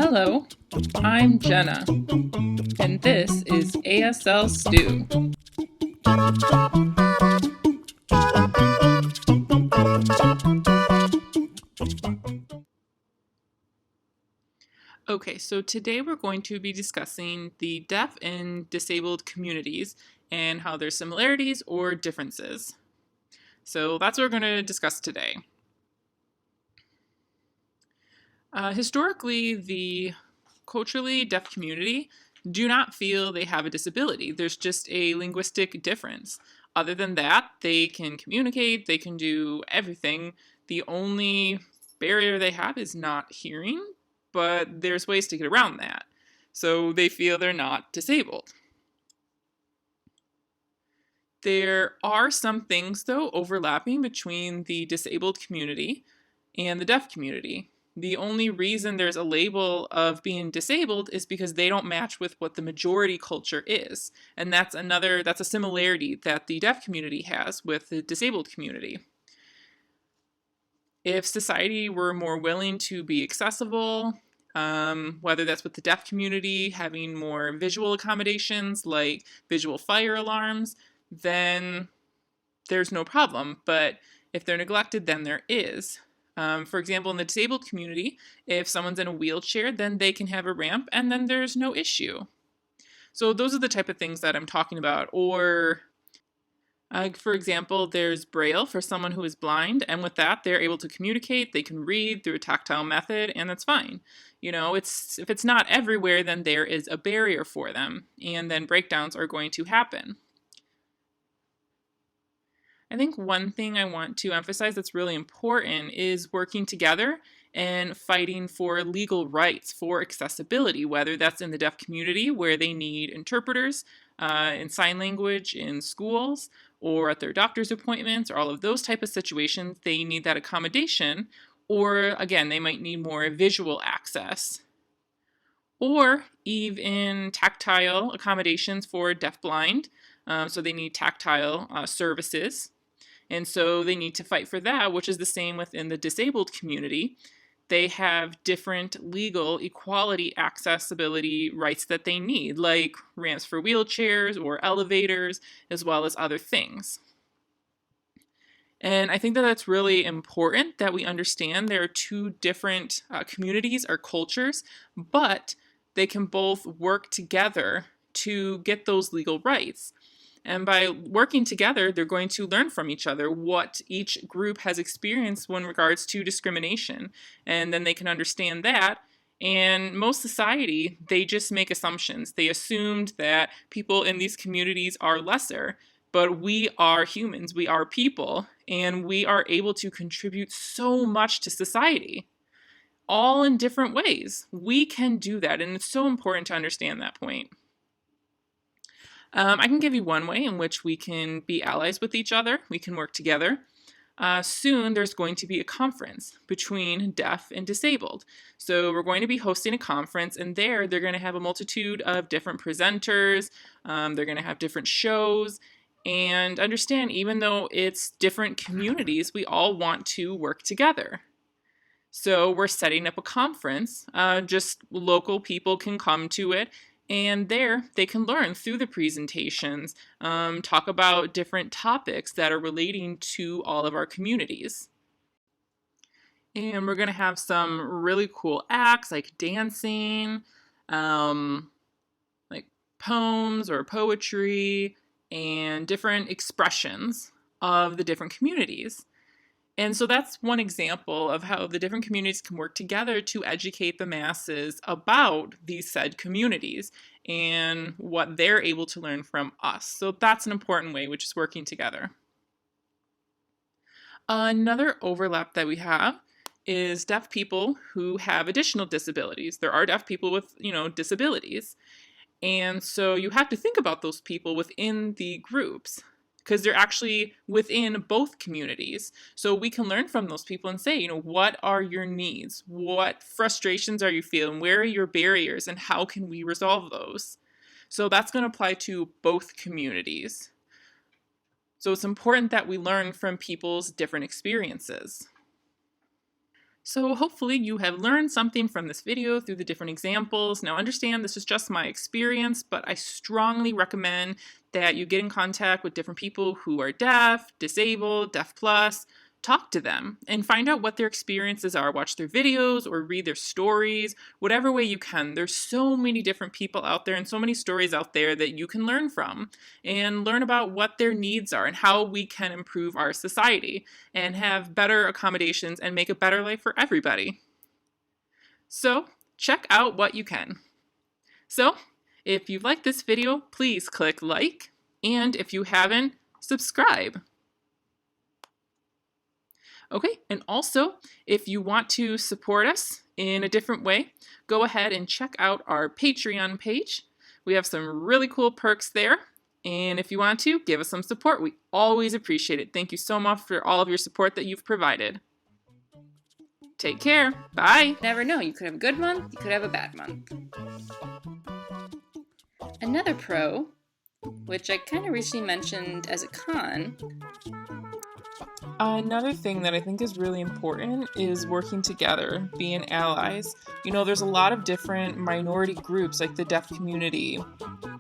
Hello, I'm Jenna, and this is ASL Stew. Okay, so today we're going to be discussing the deaf and disabled communities and how there's similarities or differences. So that's what we're going to discuss today. Historically, the culturally deaf community do not feel they have a disability. There's just a linguistic difference. Other than that, they can communicate, they can do everything. The only barrier they have is not hearing, but there's ways to get around that. So they feel they're not disabled. There are some things, though, overlapping between the disabled community and the deaf community. The only reason there's a label of being disabled is because they don't match with what the majority culture is. And that's a similarity that the deaf community has with the disabled community. If society were more willing to be accessible, whether that's with the deaf community having more visual accommodations like visual fire alarms, then there's no problem. But if they're neglected, then there is. For example, in the disabled community, if someone's in a wheelchair, then they can have a ramp and then there's no issue. So those are the type of things that I'm talking about. Or, for example, there's Braille for someone who is blind, and with that, they're able to communicate, they can read through a tactile method, and that's fine. If it's not everywhere, then there is a barrier for them, and then breakdowns are going to happen. I think one thing I want to emphasize that's really important is working together and fighting for legal rights for accessibility, whether that's in the deaf community where they need interpreters in sign language in schools or at their doctor's appointments or all of those type of situations, they need that accommodation. Or again, they might need more visual access. Or even tactile accommodations for deafblind, so they need tactile services. And so they need to fight for that, which is the same within the disabled community. They have different legal equality accessibility rights that they need, like ramps for wheelchairs or elevators, as well as other things. And I think that that's really important that we understand there are two different communities or cultures, but they can both work together to get those legal rights. And by working together, they're going to learn from each other what each group has experienced in regards to discrimination. And then they can understand that. And most society, they just make assumptions. They assumed that people in these communities are lesser, but we are humans, we are people, and we are able to contribute so much to society, all in different ways. We can do that, and it's so important to understand that point. I can give you one way in which we can be allies with each other. We can work together. Soon there's going to be a conference between deaf and disabled. So we're going to be hosting a conference, and they're going to have a multitude of different presenters. They're going to have different shows. And understand, even though it's different communities, we all want to work together. So we're setting up a conference. Just local people can come to it. And there, they can learn through the presentations, talk about different topics that are relating to all of our communities. And we're going to have some really cool acts like dancing, like poems or poetry, and different expressions of the different communities. And so that's one example of how the different communities can work together to educate the masses about these said communities and what they're able to learn from us. So that's an important way, which is working together. Another overlap that we have is deaf people who have additional disabilities. There are deaf people with, disabilities. And so you have to think about those people within the groups, because they're actually within both communities. So we can learn from those people and say, what are your needs? What frustrations are you feeling? Where are your barriers? And how can we resolve those? So that's going to apply to both communities. So it's important that we learn from people's different experiences. So hopefully you have learned something from this video through the different examples. Now understand this is just my experience, but I strongly recommend that you get in contact with different people who are deaf, disabled, deaf plus. Talk to them and find out what their experiences are. Watch their videos or read their stories, whatever way you can. There's so many different people out there and so many stories out there that you can learn from and learn about what their needs are and how we can improve our society and have better accommodations and make a better life for everybody. So check out what you can. So if you like this video, please click like, and if you haven't, subscribe. Okay, and also, if you want to support us in a different way, go ahead and check out our Patreon page. We have some really cool perks there, and if you want to, give us some support. We always appreciate it. Thank you so much for all of your support that you've provided. Take care. Bye. Never know, you could have a good month, you could have a bad month. Another pro, which I kind of recently mentioned as a con. Another thing that I think is really important is working together, being allies. You know, there's a lot of different minority groups like the deaf community